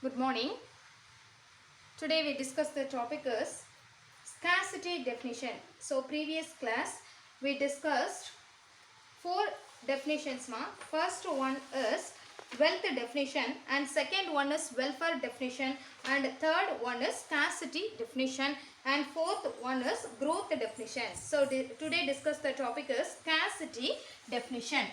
Good morning. Today we discuss the topic is scarcity definition. So previous class we discussed four definitions. First one is wealth definition, and second one is welfare definition, and third one is scarcity definition, and fourth one is growth definition. So today discuss the topic is scarcity definition.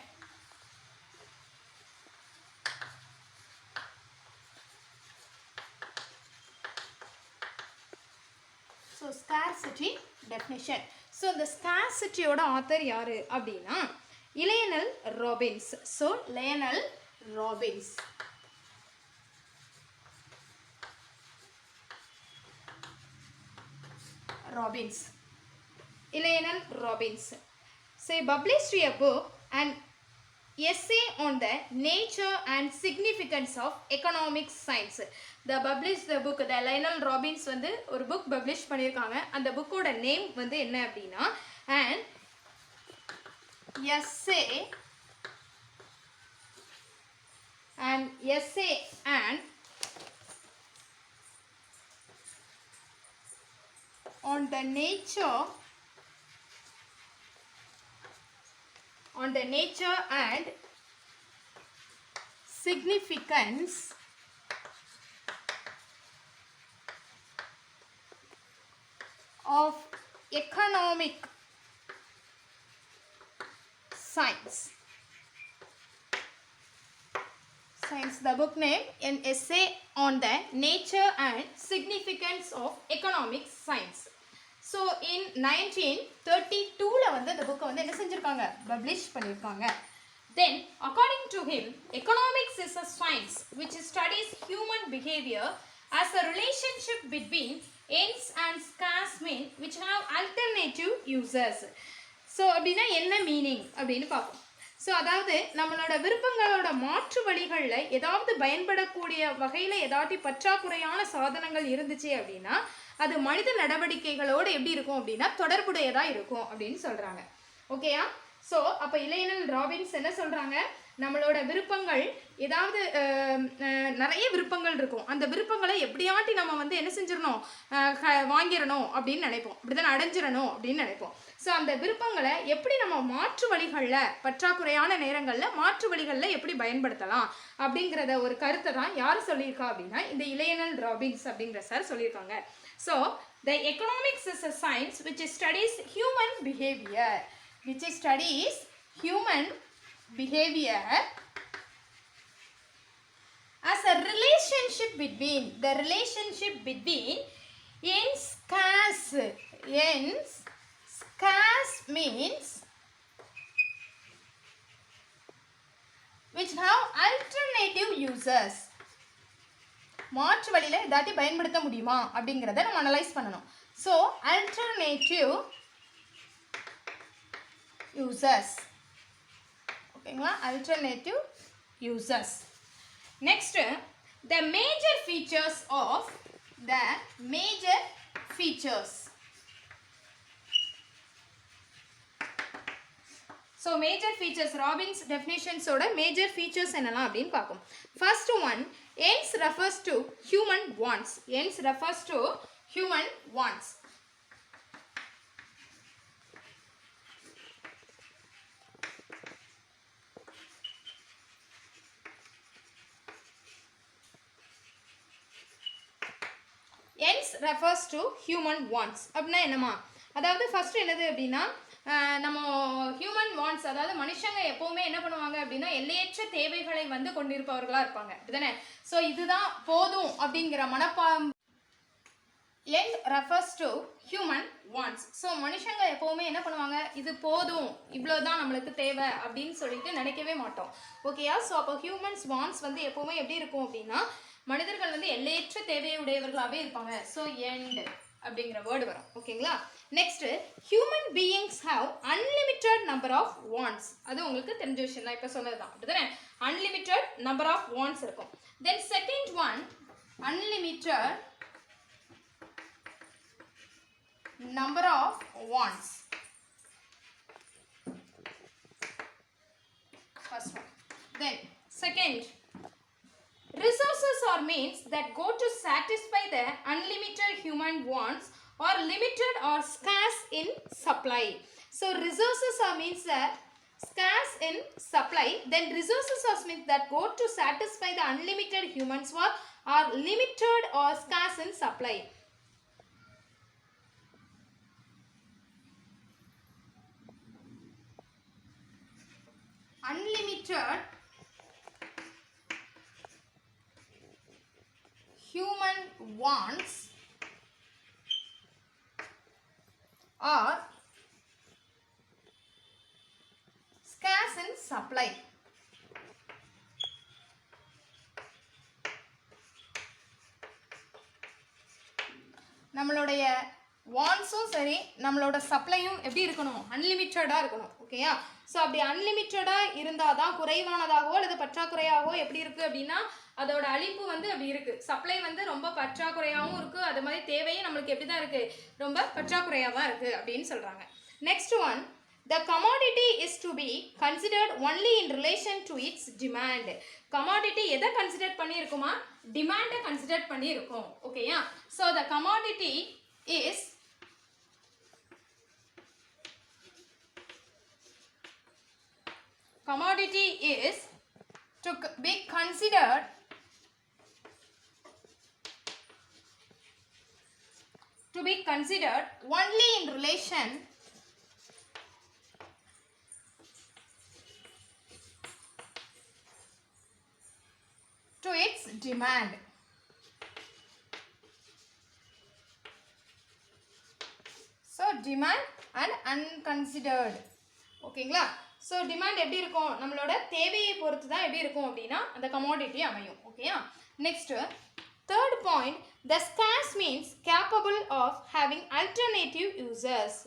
So scarcity definition. So the scarcity oda author yaru அப்படினா Lionel Robbins. So Lionel Robbins. Lionel Robbins. So he published a book and essay on the nature and significance of economic science. The published the book, the Lionel Robbins வந்து ஒரு book publish பண்ணிருக்காங்க. அந்த bookோட name வந்து என்ன அப்படினா an essay and on the nature and significance of economic science. The book name, an essay on the nature and significance of economic science. So in 1932 வந்து the book வந்து என்ன செஞ்சிருக்காங்க, publish பண்ணிருக்காங்க. Then according to him, economics is a science which studies human behavior as a relationship between ends and scarce means which have alternative uses. So அப்படினா என்ன meaning அப்படினு பாப்போம். So அதாவது நம்மளோட விருப்பங்களோட மாற்று வழிகளில் ஏதாவது பயன்படக்கூடிய வகையில் ஏதாட்டி பற்றாக்குறையான சாதனங்கள் இருந்துச்சு அப்படின்னா அது மனித நடவடிக்கைகளோடு எப்படி இருக்கும் அப்படின்னா தொடர்புடையதாக இருக்கும் அப்படின்னு சொல்கிறாங்க. ஓகேயா? ஸோ அப்போ லியோனல் ராபின்ஸ் என்ன சொல்கிறாங்க, நம்மளோட விருப்பங்கள் ஏதாவது நிறைய விருப்பங்கள் இருக்கும், அந்த விருப்பங்களை எப்படியாட்டி நம்ம வந்து என்ன செஞ்சிடணும், வாங்கிடணும் அப்படின்னு நினைப்போம், அப்படி தான் அடைஞ்சிடணும் அப்படின்னு நினைப்போம். ஸோ அந்த விருப்பங்களை எப்படி நம்ம மாற்று வழிகளில் பற்றாக்குறையான நேரங்களில் மாற்று வழிகளில் எப்படி பயன்படுத்தலாம் அப்படிங்கிறத ஒரு கருத்தை தான் யார் சொல்லியிருக்கா அப்படின்னா இந்த லியோனல் ராபின்ஸ் அப்படிங்கிற சார் சொல்லியிருக்காங்க. So the economics is a science which studies human behaviour as a relationship between ends scarce means which have alternative uses. மாற்று வழியில ஏதாட்டி பயன்படுத்த முடியுமா அப்படிங்கறத நம்ம அனலைஸ் பண்ணணும். So alternative uses. ஓகேங்களா? alternative uses. Next, the major features. So major features, Robbins definitions oda major features என்னலாம் அப்படினு பார்ப்போம். First one, ends refers to human wants. Ends refers to human wants. அப்படினா என்னமா, அதாவது ஃபர்ஸ்ட் என்னது அப்படின்னா நம்ம ஹியூமன் வாண்ட்ஸ், அதாவது மனுஷங்க எப்போவுமே என்ன பண்ணுவாங்க அப்படின்னா எல்லையற்ற தேவைகளை வந்து கொண்டிருப்பவர்களாக இருப்பாங்க, அப்படிதானே? ஸோ இதுதான் போதும் அப்படிங்கிற end refers to human wants. So மனுஷங்க எப்போவுமே என்ன பண்ணுவாங்க, இது போதும், இவ்வளோதான் நம்மளுக்கு தேவை அப்படின்னு சொல்லிட்டு நினைக்கவே மாட்டோம். ஓகேயா? ஸோ அப்போ ஹியூமன்ஸ் வாண்ட்ஸ் வந்து எப்போவுமே எப்படி இருக்கும் அப்படின்னா மனிதர்கள் வந்து எல்லையற்ற தேவையுடையவர்களாகவே இருப்பாங்க. ஸோ end அப்படிங்கிற வேர்டு வரும். ஓகேங்களா? Next, human beings have unlimited number of wants. அது உங்களுக்கு தெரிஞ்ச விஷயம் தான், இப்போ சொன்னதுதான், அப்படிதானே? அன்லிமிட்டட் நம்பர் ஆஃப் வாண்ட்ஸ் இருக்கும். Then second one, unlimited number of wants. First one. Then second, resources are are means that go to satisfy the unlimited human wants or limited or scarce in supply. So resources are means that scarce in supply, then resources are means that go to satisfy the unlimited humans want are limited or scarce in supply. Unlimited human wants are scarce in supply. நம்மளுடைய வான்ஸும் சரி நம்மளோட சப்ளையும் எப்படி இருக்கணும், அன்லிமிட்டடாக இருக்கணும். ஓகேயா? So அப்படி அன்லிமிட்டடாக இருந்தால் தான் குறைவானதாகவோ அல்லது பற்றாக்குறையாகவோ எப்படி இருக்குது அப்படின்னா அதோட அளிப்பு வந்து அப்படி இருக்குது. சப்ளை வந்து ரொம்ப பற்றாக்குறையாகவும் இருக்குது, அது மாதிரி தேவையும் நம்மளுக்கு எப்படி தான் இருக்குது, ரொம்ப பற்றாக்குறையாக தான் இருக்குது அப்படின்னு சொல்கிறாங்க. Next one, the commodity is to be considered only in relation to its demand. commodity எதை கன்சிடர் பண்ணியிருக்குமா, டிமாண்டை கன்சிடர் பண்ணியிருக்கும். ஓகேயா? So the commodity is to be considered only in relation to its demand. So demand and unconsidered. ஓகேங்களா? So demand எப்படி இருக்கும், நம்மளோட தேவையை பொறுத்து தான் எப்படி இருக்கும் அப்படின்னா அந்த கமாடிட்டி அமையும். ஓகேயா? Next third point, the scarce means capable of having alternative users.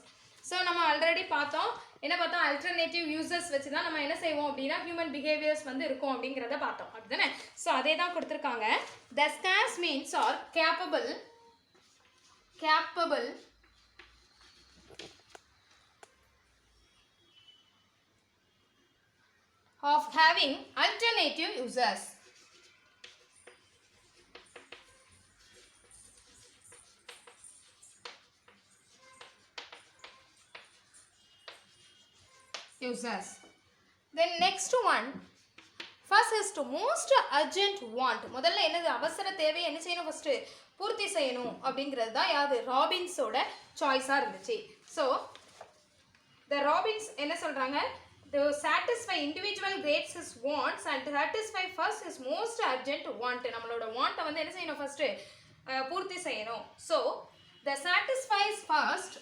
So நம்ம ஆல்ரெடி பார்த்தோம், என்ன பார்த்தோம், அல்டர்னேட்டிவ் யூசர்ஸ் வச்சு தான் நம்ம என்ன செய்வோம் அப்படின்னா ஹியூமன் பிஹேவியர்ஸ் வந்து இருக்கும் அப்படிங்கிறத பார்த்தோம். அப்படிதானே? ஸோ அதே தான் கொடுத்துருக்காங்க. The scarce means are capable of having alternative users. Then next one, first is to most urgent want. முதல்ல என்னது, அவசர தேவை என்ன செய்யணும், ஃபர்ஸ்ட் பூர்த்தி செய்யணும் அப்படிங்கிறது தான் யாரு, ராபின்ஸோட சாய்ஸாக இருந்துச்சு. ஸோ த ராபின்ஸ் என்ன சொல்கிறாங்க, to satisfy individual grades his wants and satisfy first his most urgent want. நம்மளோட want வந்து என்ன செய்யணும், ஃபர்ஸ்ட் பூர்த்தி செய்யணும். so the satisfies first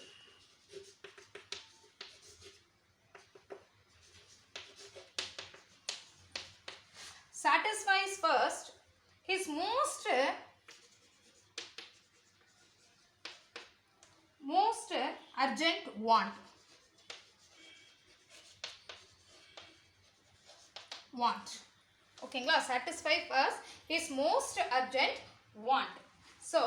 his most urgent want. ஓகேங்களா? satisfy first his most urgent want. So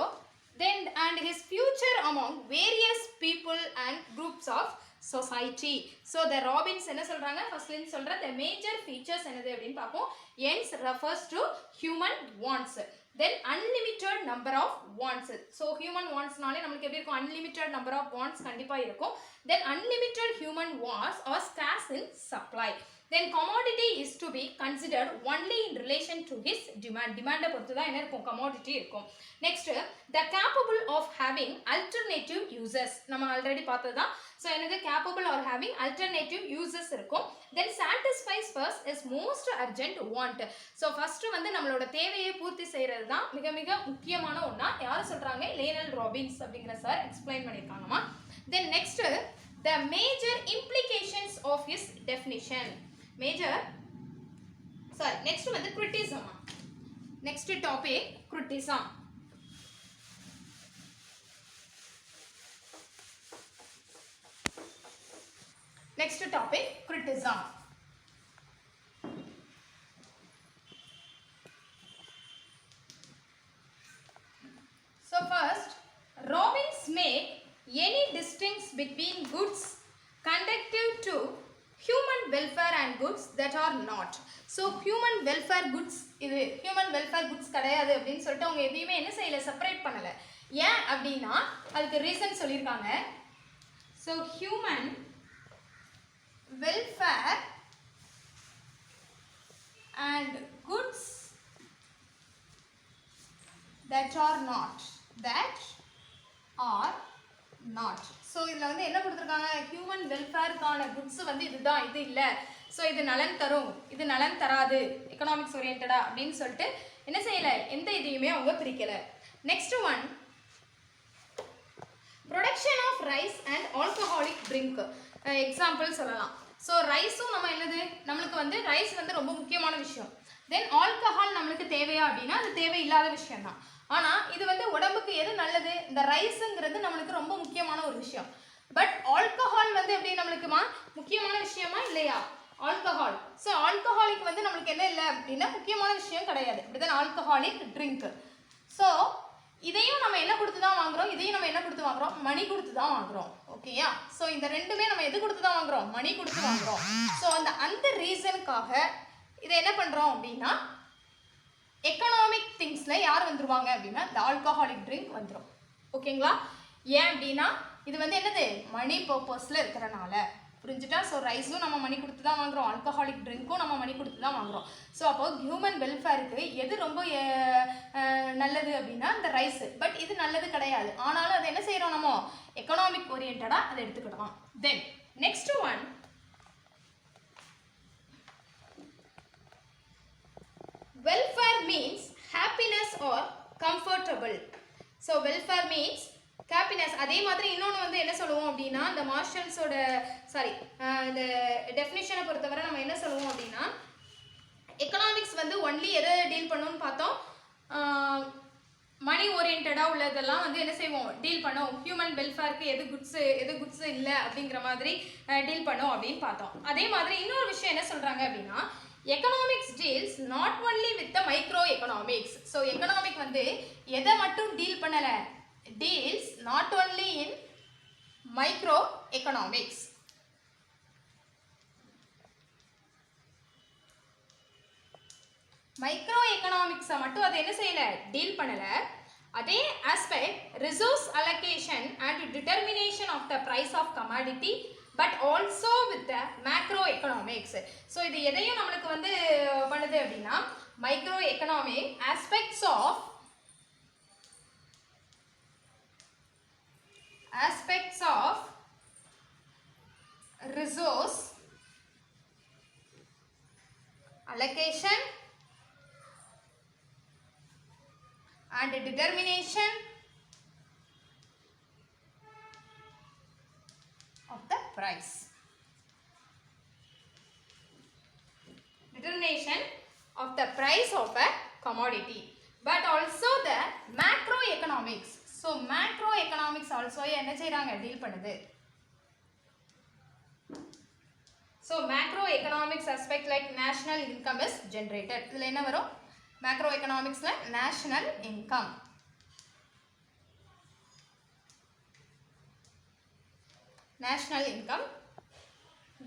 then and his future among various people and groups of society. So the Robbins என்ன சொல்றாங்க, ஃபர்ஸ்ட்ல சொல்ற the major features என்னது அப்படினு பாப்போம். ends refers to human wants, then unlimited number of wants. So human wants நாலே நமக்கு எப்படி இருக்கும், unlimited number of wants கண்டிப்பா இருக்கும். then unlimited human wants are scarce in supply. then commodity is to be considered only in relation to his demand. demand பொறுத்து தான் என்ன இருக்கும், commodity இருக்கும். next, the capable of having alternative users. நம்ம already பார்த்ததுதான். so என்னது, capable or having alternative users இருக்கும். then satisfies first is most urgent want. so first வந்து நம்மளோட தேவையை பூர்த்தி செய்யறது தான் மிக மிக முக்கியமான ஒண்ணா யார் சொல்றாங்க, லேனல் ராபின்ஸ் அப்படிங்கிற சார் எக்ஸ்பிளைன் பண்ணிருக்காங்கமா. then next, the major implications of his definition. next வந்து criticism. next topic, criticism. next topic, criticism. so first, Robbins made any distinction between goods conducive to human welfare and goods that are not. so human welfare goods இது human welfare goods கிடையாது அப்படின்னு சொல்லிட்டு அவங்க எதையுமே என்ன செய்யலை, separate பண்ணலை. ஏன் அப்படின்னா அதுக்கு ரீசன் சொல்லியிருக்காங்க. So human welfare and goods that are not so இதில் வந்து என்ன கொடுத்துருக்காங்க, ஹியூமன் வெல்ஃபேருக்கான குட்ஸ் வந்து இதுதான், இது இல்லை, ஸோ இது நலன் தரும், இது நலன் தராது, எக்கனாமிக்ஸ் ஓரியன்டா அப்படின்னு சொல்லிட்டு என்ன செய்யலை, எந்த இதையுமே அவங்க பிரிக்கலை. Next one, production of rice and alcoholic drink. Example சொல்லலாம். ஸோ ரைஸும் நம்ம என்னது, நம்மளுக்கு வந்து ரைஸ் வந்து ரொம்ப முக்கியமான விஷயம். தென் ஆல்கஹால் நம்மளுக்கு தேவையா அப்படின்னா அது தேவையில்லாத விஷயம் தான். ஆனால் இது வந்து உடம்புக்கு எது நல்லது, இந்த ரைஸுங்கிறது நம்மளுக்கு ரொம்ப முக்கியமான ஒரு விஷயம். பட் ஆல்கஹால் வந்து எப்படி நம்மளுக்குமா முக்கியமான விஷயமா இல்லையா, ஆல்கஹால். ஸோ ஆல்கஹாலிக் வந்து நம்மளுக்கு என்ன இல்லை அப்படின்னா முக்கியமான விஷயம் கிடையாது. அப்படிதான் ஆல்கஹாலிக் ட்ரிங்க். ஸோ இதையும் நம்ம என்ன கொடுத்து தான் வாங்குறோம், இதையும் நம்ம என்ன கொடுத்து வாங்குறோம், மணி கொடுத்து தான் வாங்குறோம். ஓகேயா. ஸோ இந்த ரெண்டுமே நம்ம எது கொடுத்து தான் வாங்குறோம், மணி கொடுத்து வாங்குறோம். ஸோ அந்த ரீசனுக்காக இதை என்ன பண்ணுறோம் அப்படின்னா எக்கனாமிக் திங்ஸில் யார் வந்துருவாங்க அப்படின்னா இந்த ஆல்கஹாலிக் ட்ரிங்க் வந்துடும். ஓகேங்களா. ஏன் அப்படின்னா இது வந்து என்னது, மணி பர்பஸில் இருக்கிறனால. புரிஞ்சுட்டா. ஸோ ரைஸும் நம்ம மணி கொடுத்து தான் வாங்குறோம், ஆல்கஹாலிக் ட்ரிங்க்கும் நம்ம மணி கொடுத்து தான் வாங்குறோம். ஸோ அப்போ ஹியூமன் வெல்ஃபேருக்கு எது ரொம்ப நல்லது அப்படின்னா இந்த ரைஸ். பட் இது நல்லது கிடையாது. ஆனாலும் அது என்ன செய்கிறோம், நம்ம எக்கனாமிக் ஓரியன்டாக அதை எடுத்துக்கிடலாம். Then next one, welfare means happiness or comfortable. So welfare means happiness. அதே மாதிரி இன்னொன்று வந்து என்ன சொல்லுவோம் அப்படின்னா இந்த மார்ஷல்ஸோட இந்த டெஃபினிஷனை பொறுத்தவரை நம்ம என்ன சொல்லுவோம் அப்படின்னா எக்கனாமிக்ஸ் வந்து ஒன்லி எதை டீல் பண்ணணும்னு பார்த்தோம், மணி ஓரியன்டாக உள்ளதெல்லாம் வந்து என்ன செய்வோம், டீல் பண்ணோம். ஹியூமன் வெல்ஃபேருக்கு எது குட்ஸு இல்லை அப்படிங்கிற மாதிரி டீல் பண்ணோம் அப்படின்னு பார்த்தோம். அதே மாதிரி இன்னொரு விஷயம் என்ன சொல்கிறாங்க அப்படின்னா economics deals not only with the microeconomics. So economic வந்து எதை மட்டும் டீல் பண்ணல, deals not only in microeconomics. microeconomics மட்டும் அது என்ன செய்யல, டீல் பண்ணல. அதே aspect resource allocation and determination of the price of commodity but also with the macroeconomics. So இது எதையும் நம்மளுக்கு வந்து பண்ணுது அப்படின்னா microeconomic aspects of resource allocation and determination of the price. Determination of the price of a commodity, but also the macroeconomics. So macroeconomics also என்ன செய்றாங்க, deal பண்ணுது. So macroeconomics aspect like national income is generated. இதுல என்ன வரும், macroeconomicsல national income. national income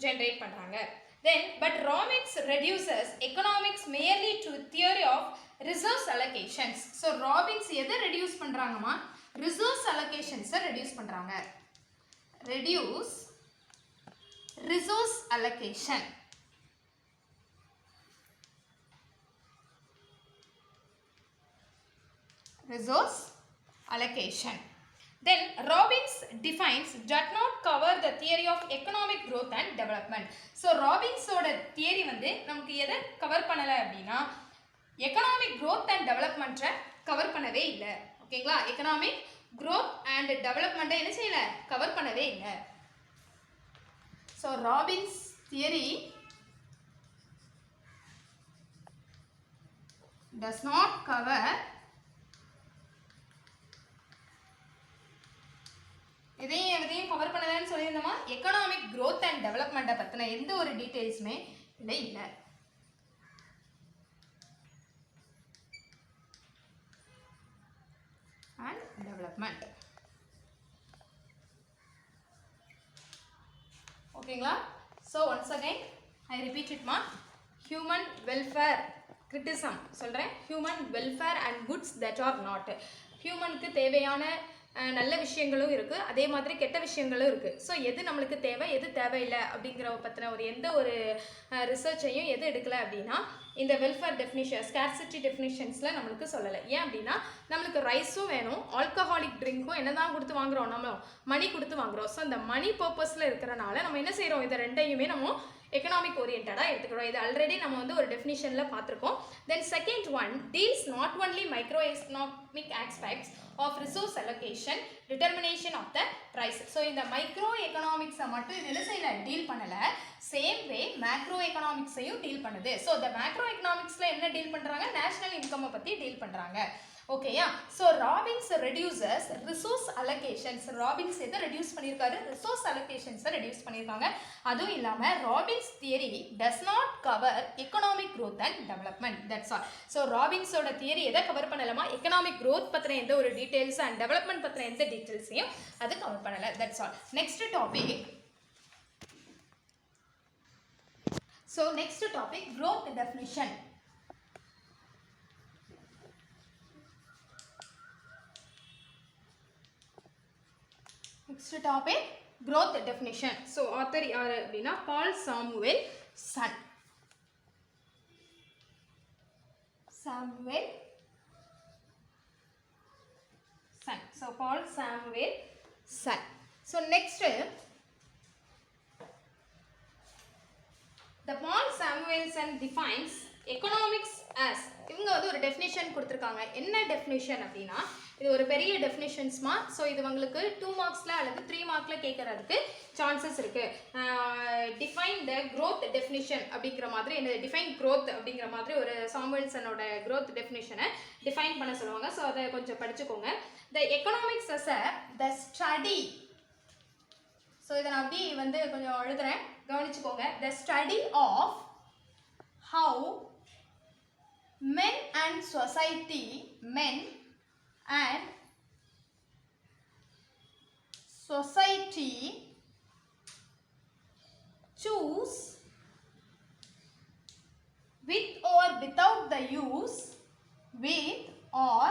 generate பண்றாங்க. Then but Robbins reduces economics merely to theory of resource allocations. So Robbins எதை reduce பண்றாங்கமா, resource allocations reduce பண்றாங்க. reduce resource allocation. resource allocation. Then Robbins defines does not cover the theory of economic growth and development. So Robbins ஓட theory வந்து நமக்கு எதை cover பண்ணல அப்படின்னா economic growth and development cover பண்ணவே இல்லை. ஓகேங்களா. economic growth and development என்ன செய்யல, கவர் பண்ணவே இல்லை. So Robbins theory does not cover எதையும் கவர் பண்ணலன்னு சொல்லியிருந்தோமா, எக்கனாமிக் growth and development பற்றின எந்த ஒரு டீட்டெயில்ஸுமே இல்லை இல்லை. and development. ஓகேங்களா. So once again I repeat it ma, human welfare criticism சொல்கிறேன், human welfare and goods that are not. ஹியூமனுக்கு தேவையான நல்ல விஷயங்களும் இருக்குது, அதே மாதிரி கெட்ட விஷயங்களும் இருக்குது. ஸோ எது நம்மளுக்கு தேவை எது தேவையில்லை அப்படிங்கிற பற்றின ஒரு எந்த ஒரு ரிசர்ச்சையும் எது எடுக்கலை அப்படின்னா இந்த வெல்ஃபேர் டெஃபினிஷன் ஸ்கேர்சிட்டி டெஃபினிஷன்ஸில் நம்மளுக்கு சொல்லலை. ஏன் அப்படின்னா நம்மளுக்கு ரைஸும் வேணும், ஆல்கஹாலிக் ட்ரிங்க்கும் என்ன தான் கொடுத்து வாங்குகிறோம், நம்ம மணி கொடுத்து வாங்குகிறோம். ஸோ இந்த மணி பர்பஸில் இருக்கிறனால நம்ம என்ன செய்கிறோம், இதை ரெண்டையுமே நம்ம எக்கனாமிக் ஓரியன்டாக எடுத்துக்கிறோம். இது ஆல்ரெடி நம்ம வந்து ஒரு டெஃபினிஷனில் பார்த்துருக்கோம். Then second one deals not only micro economic aspects of resource allocation determination of the price. So இந்த மைக்ரோ எக்கனாமிக்ஸை மட்டும் இது என்ன செய்யலை, டீல் பண்ணலை. சேம் வே மேக்ரோ எக்கனாமிக்ஸையும் டீல் பண்ணுது. ஸோ இந்த மேக்ரோ எக்கனாமிக்ஸில் என்ன டீல் பண்ணுறாங்க, நேஷனல் இன்கம்மை பற்றி டீல் பண்ணுறாங்க. ஓகேயா? So Robbins reduces resource allocations. Robbins எதை ரெடியூஸ் பண்ணியிருக்காரு, ரிசோர்ஸ் அலோகேஷன்ஸை ரெடியூஸ் பண்ணியிருக்காங்க. அதுவும் இல்லாமல் Robbins theory does not cover economic growth and development. That's all. So ராபின்ஸோட தியரி எதை கவர் பண்ணலாமா, எக்கனாமிக் க்ரோத் பற்றின எந்த ஒரு டீட்டெயில்ஸ் அண்ட் டெவலப்மெண்ட் பற்றின எந்த டீட்டெயில்ஸையும் அது கவர் பண்ணலை. That's all. Next topic. So next topic growth definition. Next topic growth definition. So author யார் அப்படின்னா Paul Samuelson. Samuelson. So Paul Samuelson. So next the Paul Samuelson defines economics as. இவங்க வந்து ஒரு definition கொடுத்துருக்காங்க. என்ன definition அப்படின்னா இது ஒரு பெரிய டெஃபினிஷன்ஸ்மா. ஸோ இது உங்களுக்கு 2 மார்க்ஸில் அல்லது 3 மார்க்கில் கேட்கறதுக்கு சான்சஸ் இருக்குது. டிஃபைன் த க்ரோத் டெஃபினிஷன் அப்படிங்கிற மாதிரி, இந்த டிஃபைன் க்ரோத் அப்படிங்கிற மாதிரி ஒரு சாமுவேல்சனோட க்ரோத் டெஃபினிஷனை டிஃபைன் பண்ண சொல்லுவாங்க. ஸோ அதை கொஞ்சம் படிச்சுக்கோங்க. The economics as the study. So இதை நான் அப்படி வந்து கொஞ்சம் எழுதுகிறேன், கவனிச்சுக்கோங்க. The study of how men and society choose with or without the use, with or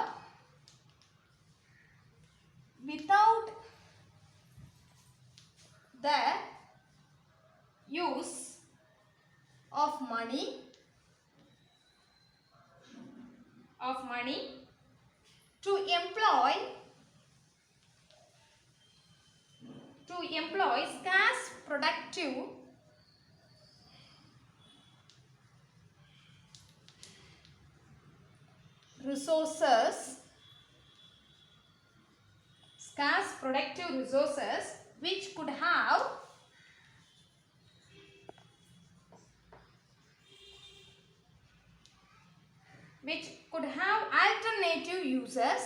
without the use of money to employ scarce productive resources which could have alternative uses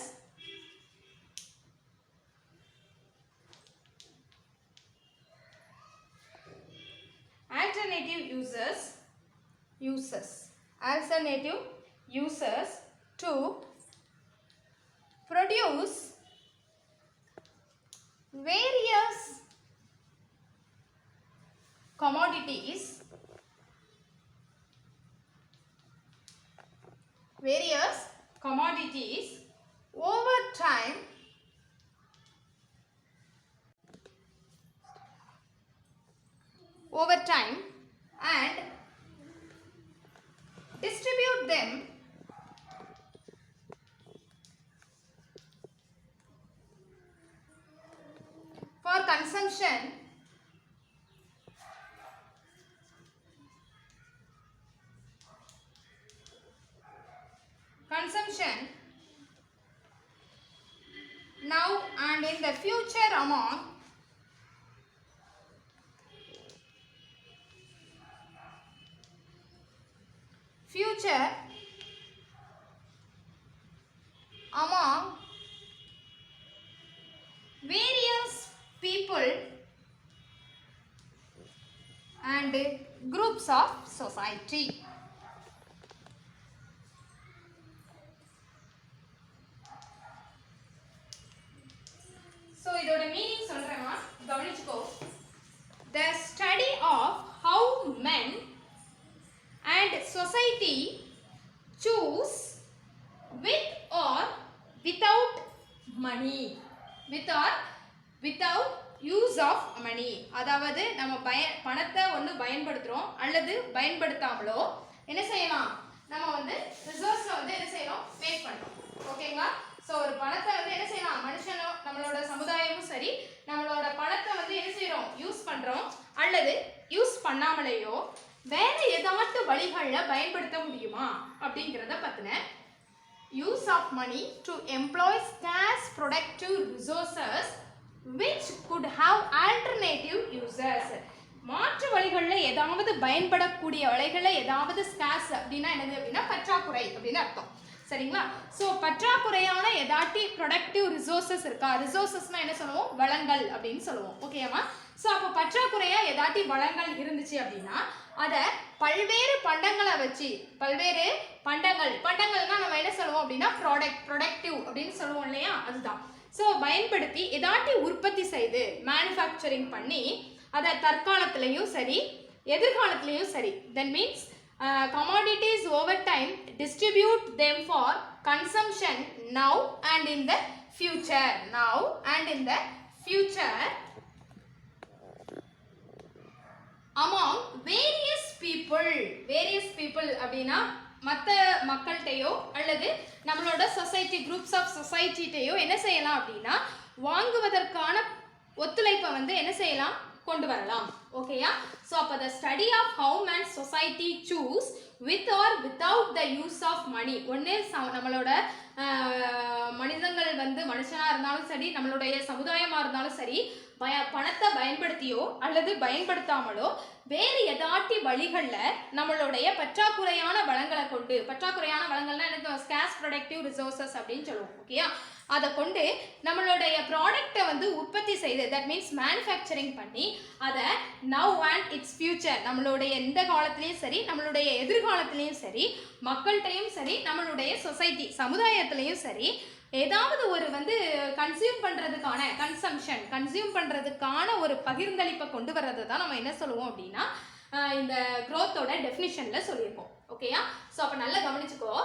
to produce various commodities over time and distribute them for consumption now and in the future among various people and groups of society. So இதோட meaning சொல்றேமா, கவனிச்சுக்கோ. The study of how men and society money without use of money. அதாவது நம்ம பணத்தை ஒன்று பயன்படுத்துகிறோம் அல்லது பயன்படுத்தாமலோ என்ன செய்யலாம், நம்ம வந்து ரிசோர்ஸை வந்து என்ன செய்யணும், மேக் பண்ணுறோம். ஓகேங்களா? ஸோ ஒரு பணத்தை வந்து என்ன செய்யலாம், மனுஷனும் நம்மளோட சமுதாயமும் சரி நம்மளோட பணத்தை வந்து என்ன செய்கிறோம், யூஸ் பண்ணுறோம் அல்லது யூஸ் பண்ணாமலேயோ வேற ஏதாட்டு வழிகளில் பயன்படுத்த முடியுமா அப்படிங்கிறத பற்றின use of money to employ scarce productive resources which could have alternative uses. மாற்று வழிகளில் ஏதாவது பயன்படக்கூடிய வழிகளில் ஏதாவது ஸ்கார்ஸ் அப்படின்னா என்னது அப்படின்னா பற்றாக்குறை அப்படின்னு அர்த்தம். சரிங்களா? ஸோ பற்றாக்குறையான ஏதாட்டி ப்ரொடக்டிவ் ரிசோர்ஸஸ் இருக்கா, ரிசோர்ஸஸ்னால் என்ன சொல்லுவோம், வளங்கள் அப்படின்னு சொல்லுவோம். ஓகேவா? ஸோ அப்போ பற்றாக்குறையாக ஏதாட்டி வளங்கள் இருந்துச்சு அப்படின்னா அதை பல்வேறு பண்டங்களை வச்சு, பல்வேறு பண்டங்கள்னா நம்ம என்ன சொல்லுவோம் அப்படின்னா ப்ரொடக்டிவ் அப்படின்னு சொல்லுவோம் இல்லையா, அதுதான். ஸோ பயன்படுத்தி ஏதாட்டி உற்பத்தி செய்து மேனுஃபேக்சரிங் பண்ணி அதை தற்காலத்திலையும் சரி எதிர்காலத்திலையும் சரி, தென் means commodities over time, distribute them for consumption now and in the future. Among various people அப்படின்னா மற்ற மக்கள்கிட்டையோ அல்லது நம்மளோட சொசைட்டி குரூப்ஸ் ஆஃப் சொசைட்டிட்டையோ என்ன செய்யலாம் அப்படின்னா வாங்குவதற்கான ஒத்துழைப்பை வந்து என்ன செய்யலாம், கொண்டு வரலாம். ஓகேயா? ஸோ அப்போ the study of how man society choose with or without the use of money. ஒன்று நம்மளோட மனிதங்கள் வந்து மனுஷனாக இருந்தாலும் சரி நம்மளுடைய சமுதாயமாக இருந்தாலும் சரி பணத்தை பயன்படுத்தியோ அல்லது பயன்படுத்தாமலோ வேறு ஏதாட்டி வழிகளில் நம்மளுடைய பற்றாக்குறையான வளங்களை கொண்டு, பற்றாக்குறையான வளங்கள்னா என்ன, ஸ்கார்ஸ் ப்ரொடக்டிவ் ரிசோர்ஸஸ் அப்படின்னு சொல்லுவோம். ஓகேயா? அதை கொண்டு நம்மளுடைய ப்ராடக்டை வந்து உற்பத்தி செய்து, தட் மீன்ஸ் மேனுஃபேக்சரிங் பண்ணி அதை நவ் அண்ட் இட்ஸ் ஃபியூச்சர், நம்மளுடைய இந்த காலத்துலேயும் சரி நம்மளுடைய எதிர்காலத்துலேயும் சரி மக்கள்கிட்டையும் சரி நம்மளுடைய சொசைட்டி சமுதாயத்துலேயும் சரி ஏதாவது ஒரு வந்து கன்சியூம் பண்ணுறதுக்கான ஒரு பகிர்ந்தளிப்பை கொண்டு வர்றது தான் நம்ம என்ன சொல்லுவோம் அப்படின்னா இந்த க்ரோத்தோட டெஃபினிஷனில் சொல்லியிருக்கோம். ஓகேயா? ஸோ அப்போ நல்லா கவனிச்சுக்கோ,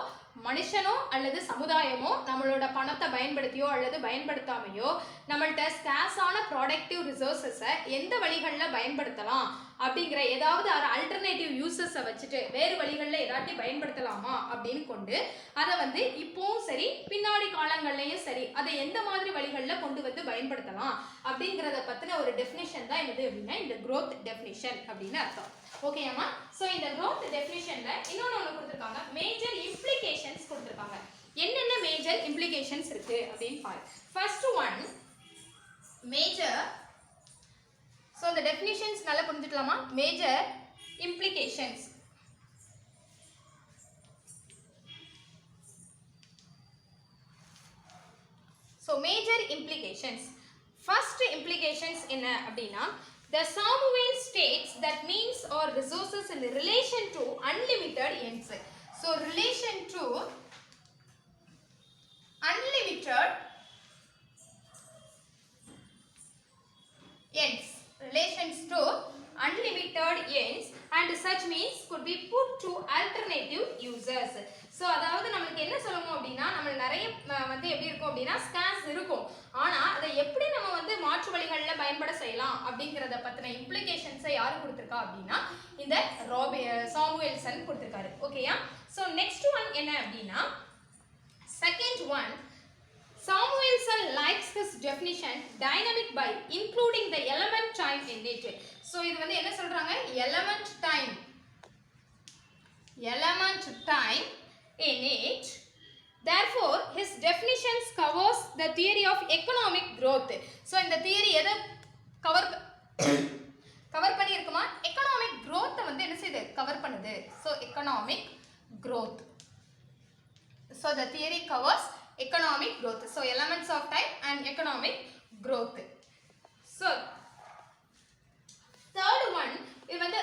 மனுஷனோ அல்லது சமுதாயமோ நம்மளோட பணத்தை பயன்படுத்தியோ அல்லது பயன்படுத்தாமையோ நம்மள்கிட்ட ஸ்கார்ஸான ப்ராடக்டிவ் ரிசோர்ஸஸை எந்த வழிகளில் பயன்படுத்தலாம் அப்படிங்கிற ஏதாவது அல்டர்னேட்டிவ் யூசஸை வச்சுட்டு வேறு வழிகளில் ஏதாட்டி பயன்படுத்தலாமா அப்படின்னு கொண்டு அதை வந்து இப்போவும் சரி பின்னாடி காலங்கள்லையும் சரி அதை எந்த மாதிரி வழிகளில் கொண்டு வந்து பயன்படுத்தலாம் அப்படிங்கிறத பற்றின ஒரு டெஃபினிஷன் தான் என்னது அப்படின்னா இந்த growth டெஃபினிஷன் அப்படின்னு அர்த்தம். ஓகேம்மா? ஸோ இந்த growth டெஃபினிஷனில் இன்னொன்று கொடுத்துருக்காங்க, மேஜர் இம்ப்ளிகேஷன்ஸ் கொடுத்துருக்காங்க. என்னென்ன மேஜர் இம்ப்ளிகேஷன்ஸ் இருக்குது அப்படின்னு பாரு. First one major. ஸோ இந்த டெஃபினிஷன்ஸ் நல்லா புரிஞ்சுக்கலாமா? Major implications. So major implications. First implications என்ன அப்படின்னா the Samuel states that means or resources in relation to unlimited ends. So relation to unlimited ends, relations to unlimited ends and such means could be put to alternative users. So அதாவது நம்மளுக்கு என்ன சொல்லணும் அப்படின்னா நம்ம நிறைய வந்து எப்படி இருக்கும் அப்படின்னா ஸ்கார்ஸ் இருக்கும், ஆனால் அதை எப்படி நம்ம வந்து மாற்று வழிகளில் பயன்பட செய்யலாம் அப்படிங்கிறத பற்றின இம்ப்ளிகேஷன்ஸை யார் கொடுத்துருக்கா அப்படின்னா இந்த சாமுவேல்சன் கொடுத்துருக்காரு. ஓகேயா? ஸோ நெக்ஸ்ட் ஒன் என்ன அப்படின்னா second one, Samuelson likes his definition dynamic by including the element time in it. So இது வந்து என்ன சொல்றாங்க, element time in it. Therefore his definitions covers the theory of economic growth. So இந்த theory எதை cover பண்ணி இருக்குமா, economic growth வந்து என்ன செய்யுது, கவர் பண்ணுது. So economic growth. So the theory covers economic growth. So elements of time and economic growth. So third one, இது வந்து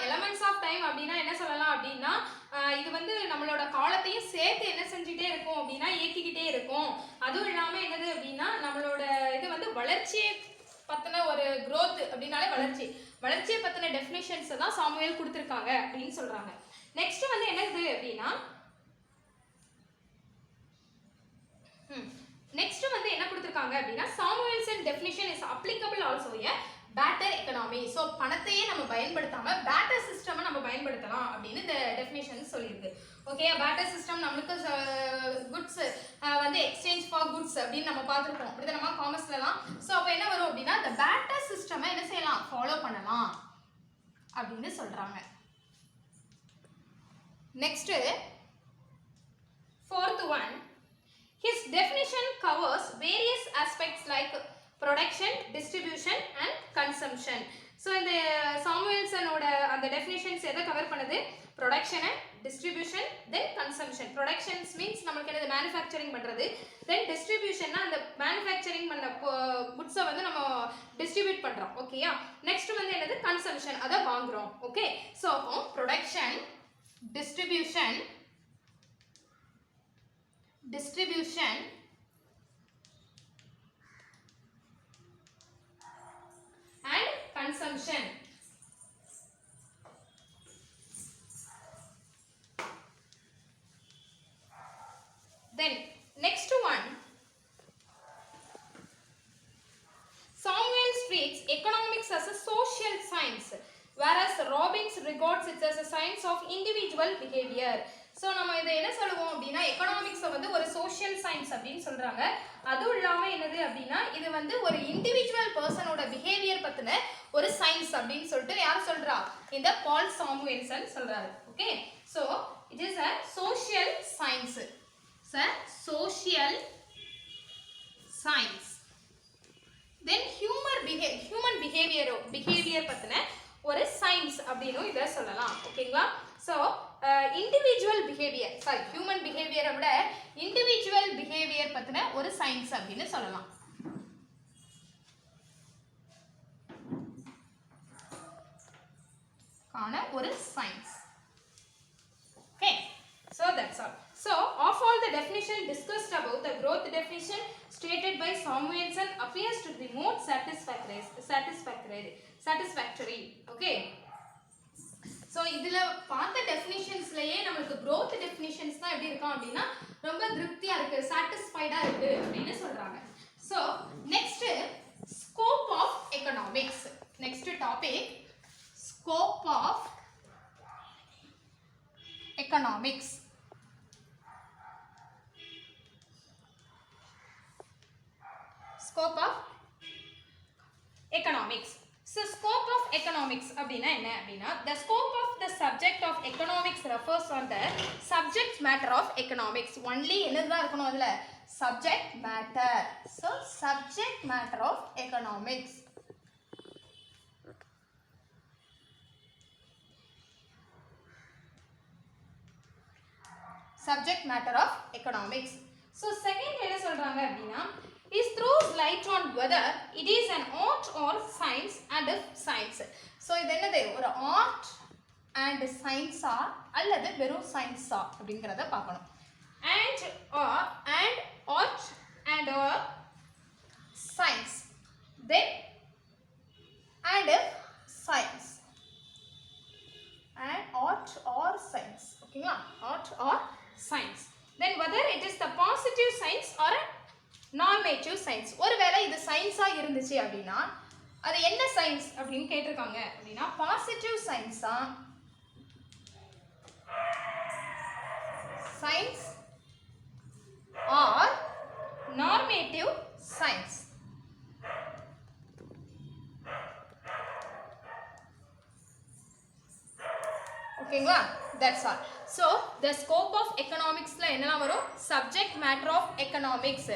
elements of time அப்படின்னா என்ன சொல்லலாம் அப்படின்னா இது வந்து நம்மளோட காலத்தையும் சேர்த்து என்ன செஞ்சுட்டே இருக்கும் அப்படின்னா இயக்கிக்கிட்டே இருக்கும். அதுவும் இல்லாமல் என்னது அப்படின்னா நம்மளோட இது வந்து வளர்ச்சியை பற்றின ஒரு growth அப்படின்னாலே வளர்ச்சியை பற்றின டெஃபினிஷன்ஸை தான் சாமுவேல் கொடுத்துருக்காங்க அப்படின்னு சொல்கிறாங்க. நெக்ஸ்ட் வந்து என்னது அப்படின்னா நெக்ஸ்ட் வந்து என்ன கேட்டிருக்காங்க அப்படின்னா Samuelson definition is applicable also a barter economy. So பணத்தையே நம்ம பயன்படுத்தாம பேட்டர் சிஸ்டமை நம்ம பயன்படுத்தலாம் அப்படின்னு இந்த டெஃபினிஷன் சொல்லியிருக்கு. ஓகே, பேட்டர் சிஸ்டம் நம்மளுக்கு குட்ஸ் வந்து எக்ஸ்சேஞ்ச் ஃபார் குட்ஸ் அப்படின்னு நம்ம பார்த்துருக்கோம் அப்படி நம்ம காமர்ஸ்லாம். ஸோ அப்போ என்ன வரும் அப்படின்னா இந்த பேட்டர் சிஸ்டமை என்ன செய்யலாம், ஃபாலோ பண்ணலாம் அப்படின்னு சொல்றாங்க. Next fourth one, his definition covers various aspects like production, distribution and consumption. So இந்த சாமுவேல்சனோட அந்த டெஃபினிஷன்ஸ் எதை கவர் பண்ணுது, production and distribution, then consumption. Productions means நமக்கு என்னது manufacturing பண்றது, then distribution னா அந்த manufacturing பண்ண goods வந்து நம்ம distribute பண்றோம். ஓகேயா, next வந்து என்னது consumption, அத வாங்குறோம். Okay, so production, distribution and consumption. Then next one, Samuel treats economics as a social science, whereas Robbins regards it as a science of individual behavior. So நம்ம இதை என்ன சொல்லுவோம் அப்படின்னா எக்கனாமிக்ஸை வந்து ஒரு சோஷியல் சயின்ஸ் அப்படின்னு சொல்கிறாங்க. அதுவும் இல்லாமல் என்னது அப்படின்னா இது வந்து ஒரு இண்டிவிஜுவல் பர்சனோட பிஹேவியர் பற்றின ஒரு சயின்ஸ் அப்படின்னு சொல்லிட்டு யார் சொல்கிறா, இந்த பால் சாமுவேல்சன் சொல்கிறாரு. Okay, so it is a social science, social science. Then human behaviour பற்றின ஒரு சயின்ஸ் அப்படின்னு இதை சொல்லலாம். ஓகேங்களா, so individual behaviour, sorry human பிஹேவியரை விட இண்டிவிஜுவல் பிஹேவியர் பற்றின ஒரு சயின்ஸ் அப்படின்னு சொல்லலாம். ஒரு science. Okay, so that's all. So of all the definition discussed above, the growth definition stated by Samuelson appears to be more satisfactory. Okay, so இதில் பார்த்த டெஃபினிஷன்ஸ்லேயே நம்மளுக்கு growth டெஃபினிஷன்ஸ் தான் எப்படி இருக்கும் அப்படின்னா ரொம்ப திருப்தியாக இருக்குது, சாட்டிஸ்ஃபைடாக இருக்குது அப்படின்னு சொல்கிறாங்க. So next scope of economics. Next topic scope of economics. Scope of economics. So scope of economics அப்படினா என்ன அப்படினா the scope of the subject of economics refers on the subject matter of economics. only என்னதான் இருக்கணும் அதுல subject matter. So subject matter of economics. subject matter of economics. So second என்ன சொல்றாங்க அப்படினா is throws light on whether it is an art or science and if science. So இது என்னது ஒரு art and science ஆ அல்லது வெறும் science ஆ அப்படிங்கறத பார்க்கணும். and art and or science, then and if science, and art or science. ஓகேங்களா, art or science, then whether it is the positive science or a normative science. ஒருவேளை இது சயின்ஸா இருந்துச்சு அப்படின்னா அது என்ன சயின்ஸ் அப்படின்னு கேட்டிருக்காங்க அப்படின்னா பாசிட்டிவ் சயின்ஸா, சயின்ஸ் ஆர் நார்மேட்டிவ் சயின்ஸ். ஓகேங்களா, that's all. So the scope of economics ல என்னலாம் வரும், subject matter of economics.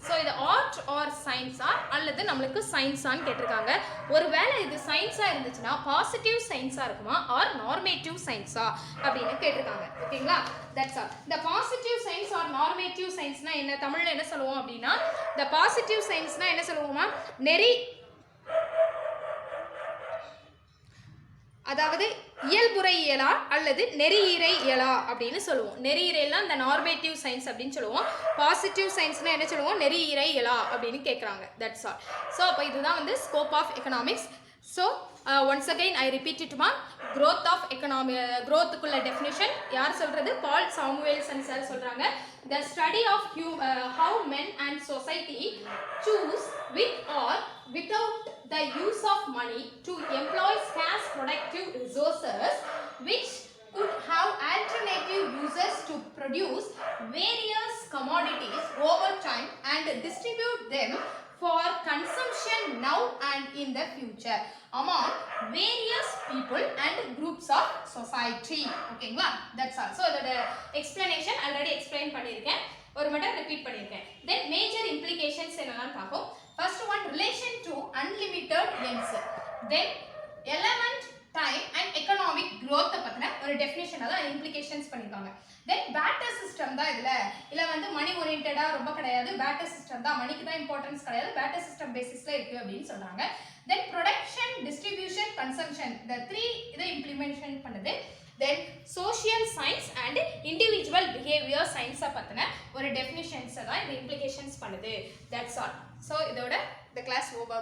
so இது art or science ஆ அல்லது நம்மளுக்கு சயின்ஸ் ஆன்னு கேட்டிருக்காங்க. ஒருவேளை இது சயின்ஸா இருந்துச்சுன்னா பாசிட்டிவ் சயின்ஸா இருக்குமா ஆர் நார்மேட்டிவ் சயின்ஸா அப்படின்னு கேட்டிருக்காங்க. ஓகேங்களா, that's all. the positive science or normative scienceனா என்ன, தமிழ்ல என்ன சொல்லுவோம் அப்படின்னா the positive scienceனா என்ன சொல்லுவோமா, அதாவது இயல்புறையியலா அல்லது நெறியியலா அப்படின்னு சொல்லுவோம். நெறியியலா இந்த நார்மேட்டிவ் சயின்ஸ் அப்படின்னு சொல்லுவோம். பாசிட்டிவ் சயின்ஸ்னா என்ன சொல்லுவோம், நெறியியலா அப்படின்னு கேட்குறாங்க. That's all. ஸோ அப்போ இதுதான் வந்து scope of economics. So once again I repeat it ma, growth of economy, growth குள்ள definition யார் சொல்றது? Paul Samuelson sir சொல்றாங்க. The study of how men and society choose with or without the use of money to employ scarce productive resources which could have alternative uses to produce various commodities over time and distribute them for consumption now and in the future among various people and groups of society. ஓகேங்களா? That's all. So the explanation already explain பண்ணிருக்கேன். ஒரு மட்டும் repeat பண்ணிருக்கேன். Then major implications என்னலாம் பார்ப்போம். First one, relation to unlimited ends. Then element, time and economic growth பத்தின ஒரு definition அதான் implications பண்ணிருக்காங்க. Then barter system தான் இதுல வந்து மணி ஓரியன்டடா ரொம்ப கிடையாது. barter system தான், மணிக்கு தான் இம்பார்ட்டன்ஸ் கிடையாது, barter system பேசிஸ்ல இருக்கு அப்படின்னு சொல்றாங்க. Then production, distribution, consumption, the three இதை implementation பண்ணுது. Then social science and individual behavior science பத்தின ஒரு definitions தான் இந்த implications பண்ணுது. That's all. So இதோட the class over.